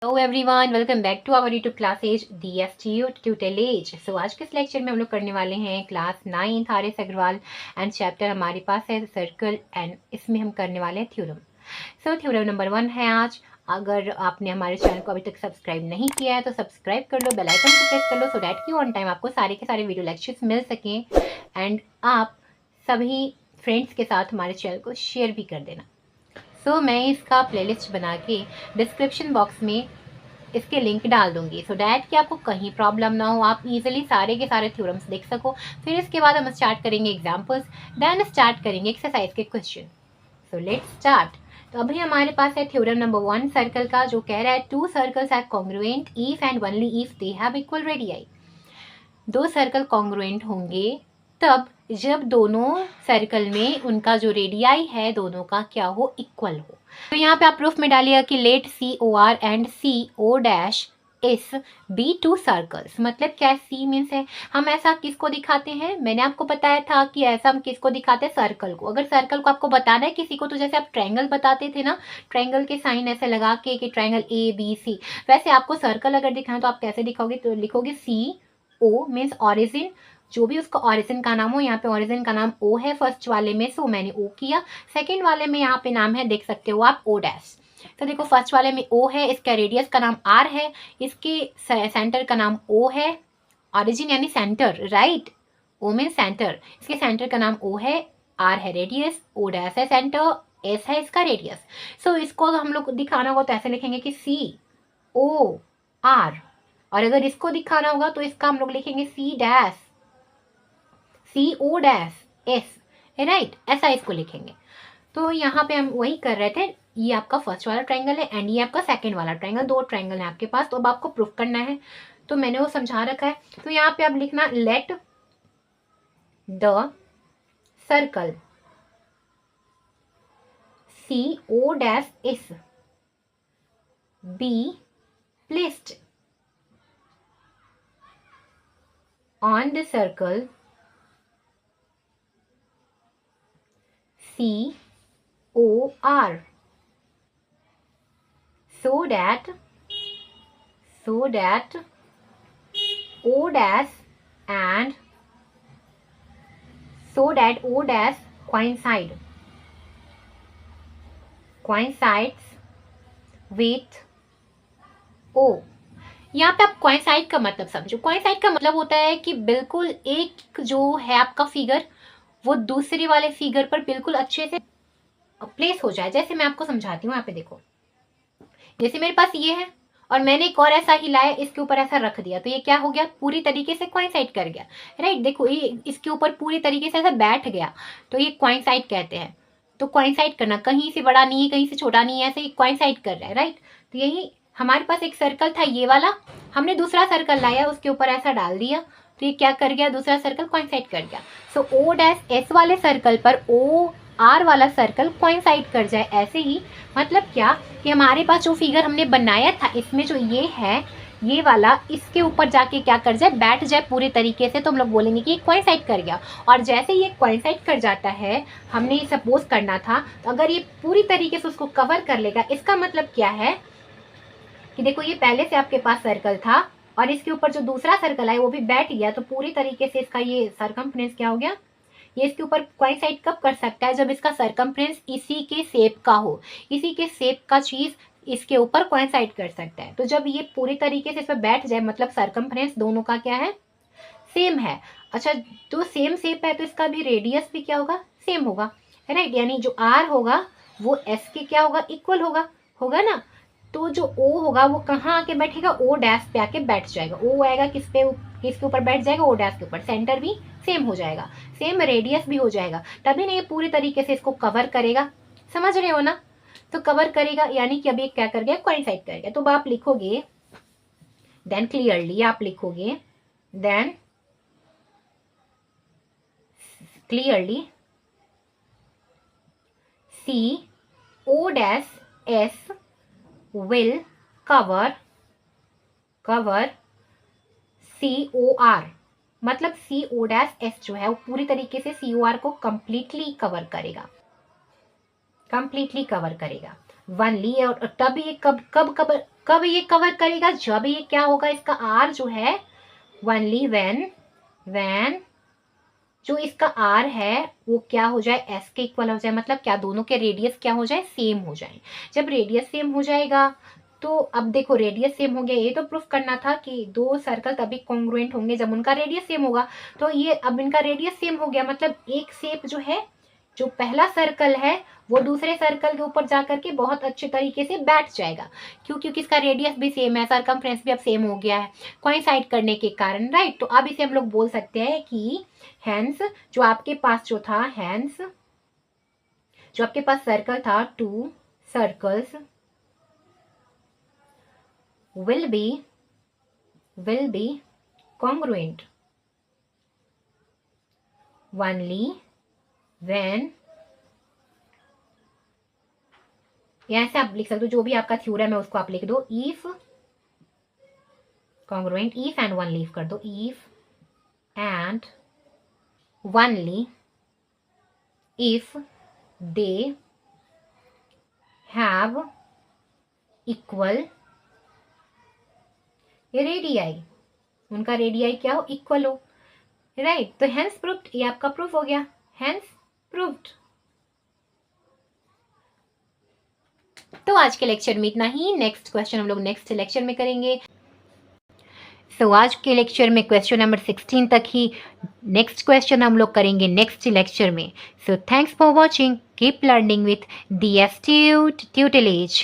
Hello everyone, welcome back to our YouTube classes DFTU tutorial age. So आज के इस lecture में हम लोग करने वाले हैं class 9 R S Agarwal and chapter हमारे पास है सर्कल एंड इसमें हम करने वाले हैं थ्योरम। सो थ्योरम नंबर 1 है आज। अगर आपने हमारे चैनल को अभी तक सब्सक्राइब नहीं किया है तो सब्सक्राइब कर लो, बेल आइकन को प्रेस कर लो सो डैट कि ऑन टाइम आपको सारे के सारे वीडियो लेक्चर्स मिल सकें एंड आप सभी फ्रेंड्स के साथ हमारे चैनल को शेयर भी कर देना। मैं इसका प्लेलिस्ट बना के डिस्क्रिप्शन बॉक्स में इसके लिंक डाल दूंगी सो डैट कि आपको कहीं प्रॉब्लम ना हो, आप इजीली सारे के सारे थ्योरम्स देख सको। फिर इसके बाद हम स्टार्ट करेंगे एग्जांपल्स, देन स्टार्ट करेंगे एक्सरसाइज के क्वेश्चन। So let's start. तो अभी हमारे पास है थ्योरम नंबर 1 सर्कल का, जो कह रहा है two circles are congruent if and only if they have equal radii. दो सर्कल कॉन्ग्रुएंट होंगे तब जब दोनों सर्कल में उनका जो रेडियाई है दोनों का क्या हो, इक्वल हो। तो यहाँ पे आप प्रूफ में डालिएगा कि लेट COR एंड CO' इस बी टू सर्कल्स। मतलब क्या, C मीन्स है, हम ऐसा किसको दिखाते हैं, मैंने आपको बताया था कि ऐसा हम किसको दिखाते हैं, सर्कल को। अगर सर्कल को आपको बताना है किसी को तो जैसे आप ट्रायंगल बताते थे ना, ट्रायंगल के साइन ऐसे लगा के कि ट्रायंगल ABC, वैसे आपको सर्कल अगर दिखाना तो आप कैसे दिखाओगे, तो लिखोगे CO मीन्स ऑरिजिन, जो भी उसका ऑरिजिन का नाम हो। यहाँ पे ऑरिजिन का नाम O है फर्स्ट वाले में, सो मैंने O किया। सेकंड वाले में यहाँ पे नाम है, देख सकते हो आप, O डैश। तो देखो फर्स्ट वाले में O है, इसका रेडियस का नाम R है, इसके सेंटर का नाम O है, ऑरिजिन यानी centre, right. O mean centre, इसके सेंटर का नाम O है, R है रेडियस, O डैश है सेंटर, S है इसका रेडियस। सो इसको हम लोग दिखाना होगा तो ऐसे लिखेंगे कि COR, और अगर इसको दिखाना होगा तो इसका हम लोग लिखेंगे CO'S, राइट, ऐसा इसको लिखेंगे। तो यहाँ पे हम वही कर रहे थे। ये आपका फर्स्ट वाला ट्रायंगल है एंड ये आपका सेकंड वाला ट्रायंगल, दो ट्रायंगल है आपके पास। तो अब आपको प्रूफ करना है, तो मैंने वो समझा रखा है। तो यहाँ पे आप लिखना let the circle CO'S be placed on the circle COR so that O dash and O dash coincides with O। यहाँ पे आप कोइंसाइड का मतलब समझो। कोइंसाइड का मतलब होता है कि बिल्कुल एक जो है आपका फिगर वो दूसरे वाले फिगर पर बिल्कुल अच्छे से प्लेस हो जाए। जैसे मैं आपको समझाती हूँ, यहाँ पे देखो, जैसे मेरे पास ये है और मैंने एक और ऐसा ही लाया, इसके ऊपर ऐसा रख दिया, तो ये क्या हो गया, पूरी तरीके से कोइंसाइड कर गया, राइट। देखो ये इसके ऊपर पूरी तरीके से ऐसा बैठ गया, तो ये कोइंसाइड कहते हैं। तो कोइंसाइड करना, कहीं से बड़ा नहीं है कहीं से छोटा नहीं है, ऐसे ही कोइंसाइड कर रहा है, राइट। तो यही हमारे पास एक सर्कल था ये वाला, हमने दूसरा सर्कल लाया, उसके ऊपर ऐसा डाल दिया, तो ये क्या कर गया, दूसरा सर्कल कोइंसाइड कर गया। सो O' वाले सर्कल पर OR वाला सर्कल कोइंसाइड कर जाए। ऐसे ही मतलब क्या कि हमारे पास जो फिगर हमने बनाया था इसमें जो ये है, ये वाला इसके ऊपर जाके क्या कर जाए, बैठ जाए पूरे तरीके से, तो हम लोग बोलेंगे कि ये कोइंसाइड कर गया। और जैसे ये कोइंसाइड कर जाता है, हमने सपोज करना था, तो अगर ये पूरी तरीके से उसको कवर कर लेगा, इसका मतलब क्या है कि देखो ये पहले से आपके पास सर्कल था और इसके ऊपर जो दूसरा सर्कल है वो भी बैठ गया, तो पूरी तरीके से इसका ये सरकमफ्रेंस क्या हो गया, ये इसके ऊपर कोइंसाइड कब कर सकता है, जब इसका सरकमफ्रेंस इसी के शेप का हो, इसी के शेप का चीज इसके ऊपर कोइंसाइड कर सकता है। तो जब ये पूरी तरीके से इस पर बैठ जाए, मतलब सरकमफ्रेंस दोनों का क्या है, सेम है। अच्छा, तो सेम शेप है तो इसका भी रेडियस भी क्या होगा, सेम होगा, राइट। यानी जो R होगा वो S के क्या होगा, इक्वल होगा ना। तो जो O होगा वो कहाँ आके बैठेगा, O डैश पे आके बैठ जाएगा। O आएगा किसके ऊपर बैठ जाएगा, O डैश के ऊपर। सेंटर भी सेम हो जाएगा, सेम रेडियस भी हो जाएगा, तभी ना ये पूरी तरीके से इसको कवर करेगा। समझ रहे हो ना। तो कवर करेगा यानी कि अभी क्या कर गया, कोइंसाइड कर गया। तो आप लिखोगे देन क्लियरली, आप लिखोगे then clearly CO'S will cover COR, मतलब CO'S जो है वो पूरी तरीके से COR को कंप्लीटली कवर करेगा, वनली। और तब ये कब कब ये कवर करेगा, जब ये क्या होगा, इसका आर जो है ओनली व्हेन जो इसका आर है वो क्या हो जाए, एस के इक्वल हो जाए, मतलब क्या दोनों के रेडियस क्या हो जाए, सेम हो जाए। जब रेडियस सेम हो जाएगा तो अब देखो रेडियस सेम हो गया, ये तो प्रूफ करना था कि दो सर्कल तभी कॉन्ग्रुएंट होंगे जब उनका रेडियस सेम होगा। तो ये अब इनका रेडियस सेम हो गया, मतलब एक शेप जो है, जो पहला सर्कल है वो दूसरे सर्कल के ऊपर जाकर के बहुत अच्छे तरीके से बैठ जाएगा, क्योंकि इसका रेडियस भी सेम है, सरकमफ्रेंस भी अब सेम हो गया है कोइंसाइड करने के कारण, राइट। तो अब इसे हम लोग बोल सकते हैं कि हेंस जो आपके पास जो था, हेंस जो आपके पास सर्कल था, to circles will be congruent only when, यहाँ से आप लिख सकते हो जो भी आपका थ्योरम है उसको आप लिख दो, if congruent, if and only कर दो, if and only if they have equal radii, उनका रेडियाई क्या हो, इक्वल हो, राइट। तो हेंस प्रूव्ड, ये आपका प्रूफ हो गया, हेंस प्रूव्ड। तो आज के लेक्चर में इतना ही, नेक्स्ट क्वेश्चन हम लोग नेक्स्ट लेक्चर में करेंगे। सो आज के लेक्चर में क्वेश्चन नंबर 16 तक ही, नेक्स्ट क्वेश्चन हम लोग करेंगे नेक्स्ट लेक्चर में। So thanks for watching, keep learning with DS tutelage.